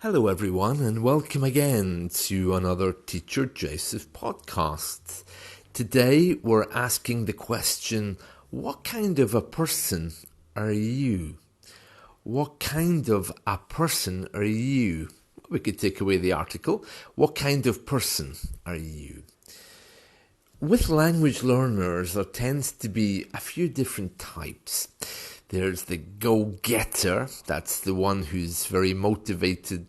Hello, everyone, and welcome again to another Teacher Joseph podcast. Today, we're asking the question, what kind of a person are you? What kind of a person are you? We could take away the article. What kind of person are you? With language learners, there tends to be a few different types. There's the go-getter, that's the one who's very motivated.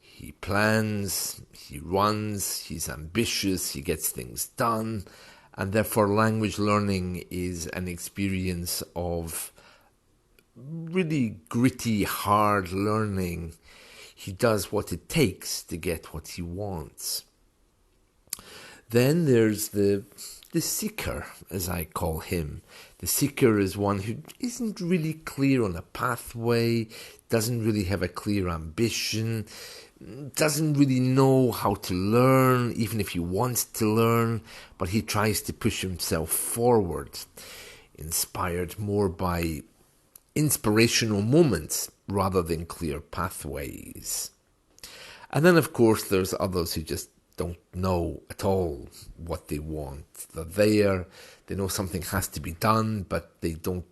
He plans, he runs, he's ambitious, he gets things done, and therefore language learning is an experience of really gritty, hard learning. He does what it takes to get what he wants. Then there's the seeker, as I call him. The seeker is one who isn't really clear on a pathway, doesn't really have a clear ambition, doesn't really know how to learn, even if he wants to learn, but he tries to push himself forward, inspired more by inspirational moments rather than clear pathways. And then, of course, there's others who just don't know at all what they want. They're there, they know something has to be done, but they don't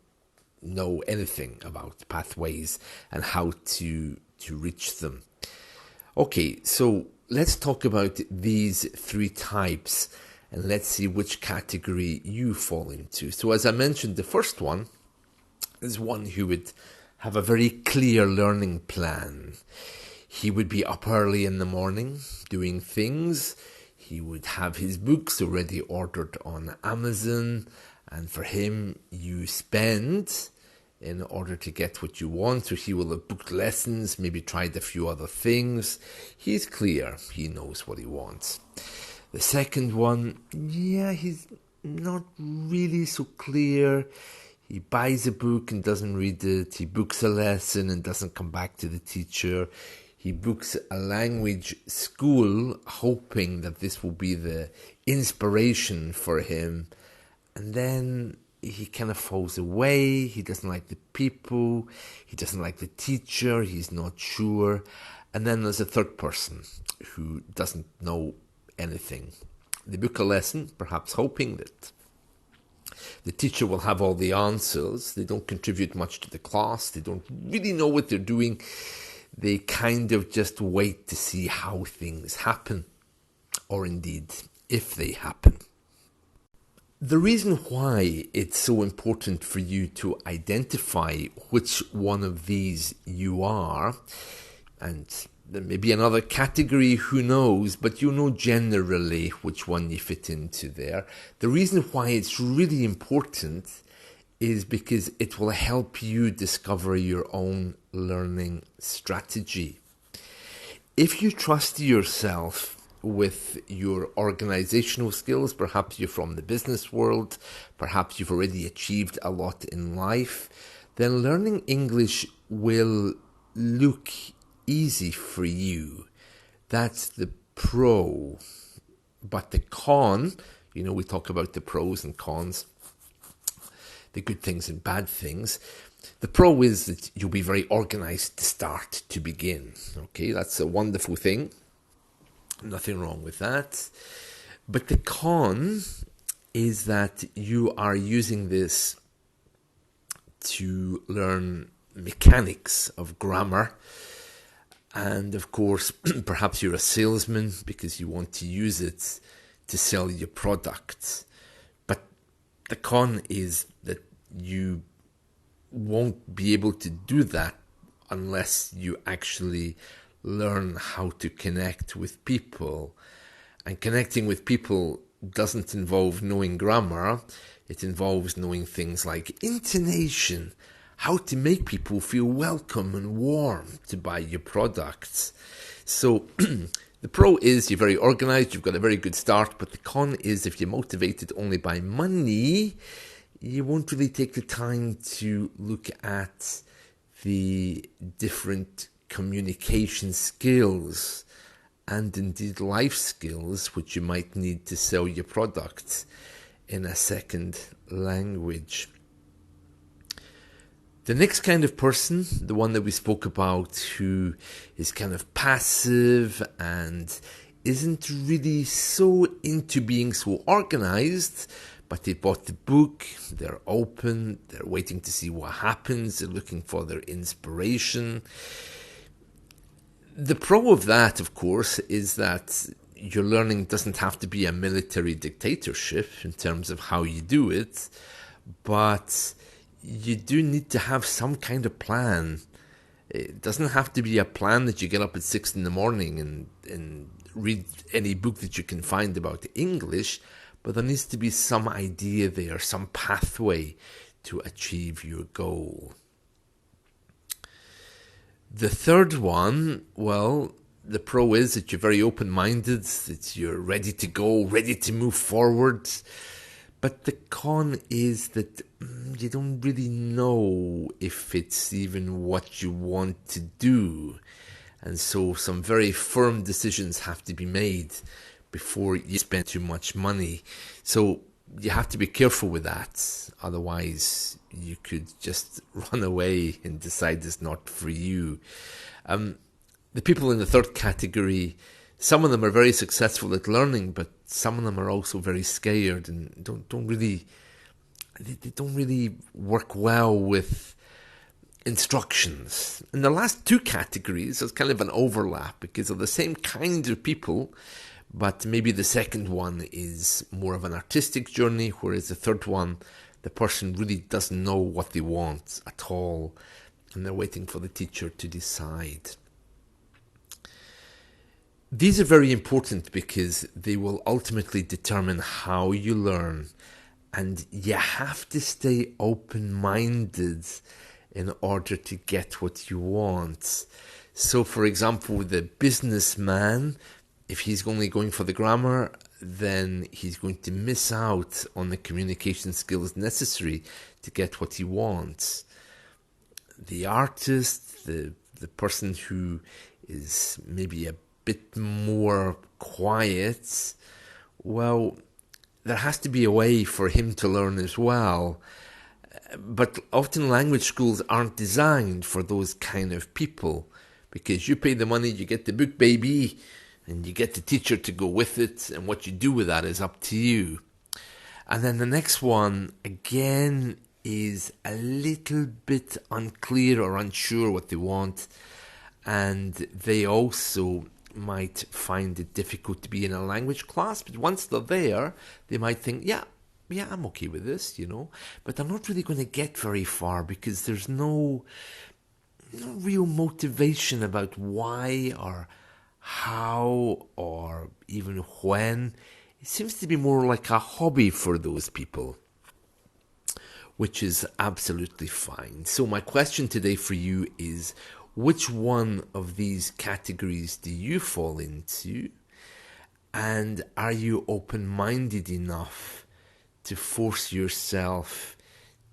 know anything about pathways and how to reach them. Okay, so let's talk about these three types and let's see which category you fall into. So as I mentioned, the first one is one who would have a very clear learning plan. He would be up early in the morning doing things. He would have his books already ordered on Amazon. And for him, you spend in order to get what you want. So he will have booked lessons, maybe tried a few other things. He's clear. He knows what he wants. The second one, he's not really so clear. He buys a book and doesn't read it. He books a lesson and doesn't come back to the teacher. He books a language school hoping that this will be the inspiration for him. And then he kind of falls away. He doesn't like the people. He doesn't like the teacher. He's not sure. And then there's a third person who doesn't know anything. They book a lesson, perhaps hoping that the teacher will have all the answers. They don't contribute much to the class. They don't really know what they're doing. They kind of just wait to see how things happen, or indeed, if they happen. The reason why it's so important for you to identify which one of these you are, and there may be another category, who knows, but you know generally which one you fit into there. The reason why it's really important is because it will help you discover your own learning strategy. If you trust yourself with your organizational skills, perhaps you're from the business world, perhaps you've already achieved a lot in life, then learning English will look easy for you. That's the pro. But the con, we talk about the pros and cons, the good things and bad things. The pro is that you'll be very organized to begin. Okay, that's a wonderful thing. Nothing wrong with that. But the con is that you are using this to learn mechanics of grammar. And of course, perhaps you're a salesman because you want to use it to sell your product. But the con is that you won't be able to do that unless you actually learn how to connect with people. And connecting with people doesn't involve knowing grammar. It involves knowing things like intonation, how to make people feel welcome and warm to buy your products. So the pro is you're very organized, you've got a very good start, but the con is if you're motivated only by money, you won't really take the time to look at the different communication skills and indeed life skills which you might need to sell your products in a second language. The next kind of person, the one that we spoke about, who is kind of passive and isn't really so into being so organized, but they bought the book, they're open, they're waiting to see what happens, they're looking for their inspiration. The pro of that, of course, is that your learning doesn't have to be a military dictatorship in terms of how you do it, but you do need to have some kind of plan. It doesn't have to be a plan that you get up at 6 in the morning and read any book that you can find about English, but there needs to be some idea there, some pathway to achieve your goal. The third one, well, the pro is that you're very open-minded, that you're ready to go, ready to move forward. But the con is that you don't really know if it's even what you want to do. And so some very firm decisions have to be made before you spend too much money. So you have to be careful with that. Otherwise, you could just run away and decide it's not for you. The people in the third category, some of them are very successful at learning, but some of them are also very scared and don't really work well with instructions. In the last two categories, there's kind of an overlap because they're the same kind of people, but maybe the second one is more of an artistic journey, whereas the third one, the person really doesn't know what they want at all, and they're waiting for the teacher to decide. These are very important because they will ultimately determine how you learn, and you have to stay open-minded in order to get what you want. So, for example, the businessman, if he's only going for the grammar, then he's going to miss out on the communication skills necessary to get what he wants. The artist, the person who is maybe a bit more quiet, well, there has to be a way for him to learn as well. But often language schools aren't designed for those kind of people, because you pay the money, you get the book, baby, and you get the teacher to go with it, and what you do with that is up to you. And then the next one, again, is a little bit unclear or unsure what they want, and they also might find it difficult to be in a language class, but once they're there, they might think, yeah, I'm okay with this, but they're not really going to get very far because there's no real motivation about why or how or even when. It seems to be more like a hobby for those people, which is absolutely fine. So my question today for you is, which one of these categories do you fall into? And are you open-minded enough to force yourself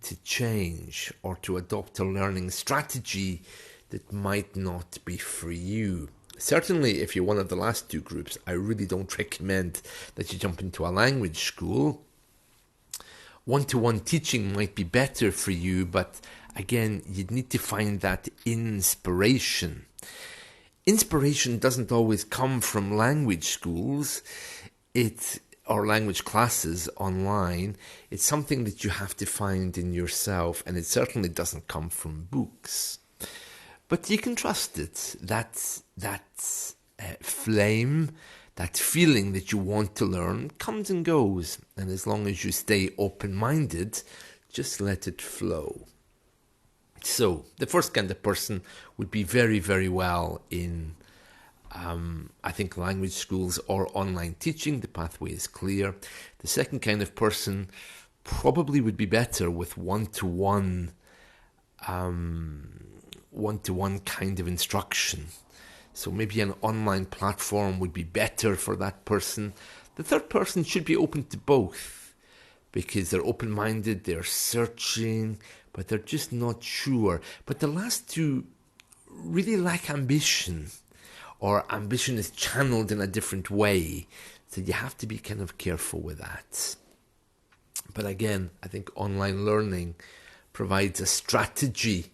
to change or to adopt a learning strategy that might not be for you? Certainly, if you're one of the last two groups, I really don't recommend that you jump into a language school. One-to-one teaching might be better for you, but again, you'd need to find that inspiration. Inspiration doesn't always come from language schools or language classes online. It's something that you have to find in yourself, and it certainly doesn't come from books. But you can trust it. That flame, that feeling that you want to learn comes and goes. And as long as you stay open-minded, just let it flow. So the first kind of person would be very, very well in, I think, language schools or online teaching. The pathway is clear. The second kind of person probably would be better with one-to-one kind of instruction. So maybe an online platform would be better for that person. The third person should be open to both because they're open-minded, they're searching, but they're just not sure. But the last two really lack ambition, or ambition is channeled in a different way. So you have to be kind of careful with that. But again, I think online learning provides a strategy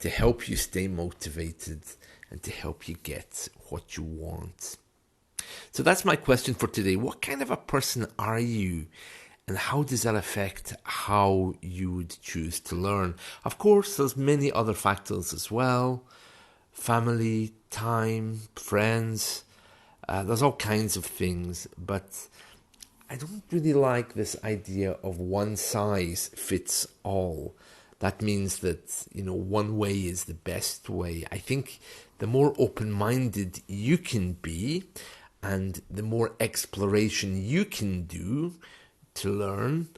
to help you stay motivated and to help you get what you want. So that's my question for today. What kind of a person are you? And how does that affect how you would choose to learn? Of course, there's many other factors as well. Family, time, friends. There's all kinds of things. But I don't really like this idea of one size fits all. That means that, one way is the best way. I think the more open-minded you can be and the more exploration you can do to learn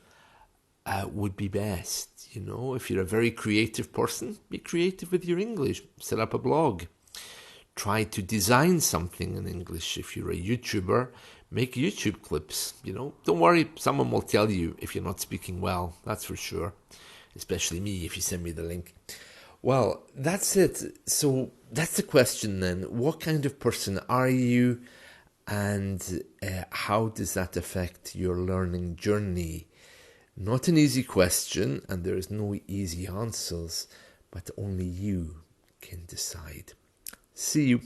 would be best. If you're a very creative person, be creative with your English. Set up a blog. Try to design something in English. If you're a YouTuber, make YouTube clips. Don't worry, someone will tell you if you're not speaking well, that's for sure. Especially me, if you send me the link. Well, that's it. So that's the question then. What kind of person are you? And how does that affect your learning journey? Not an easy question, and there is no easy answers, but only you can decide. See you.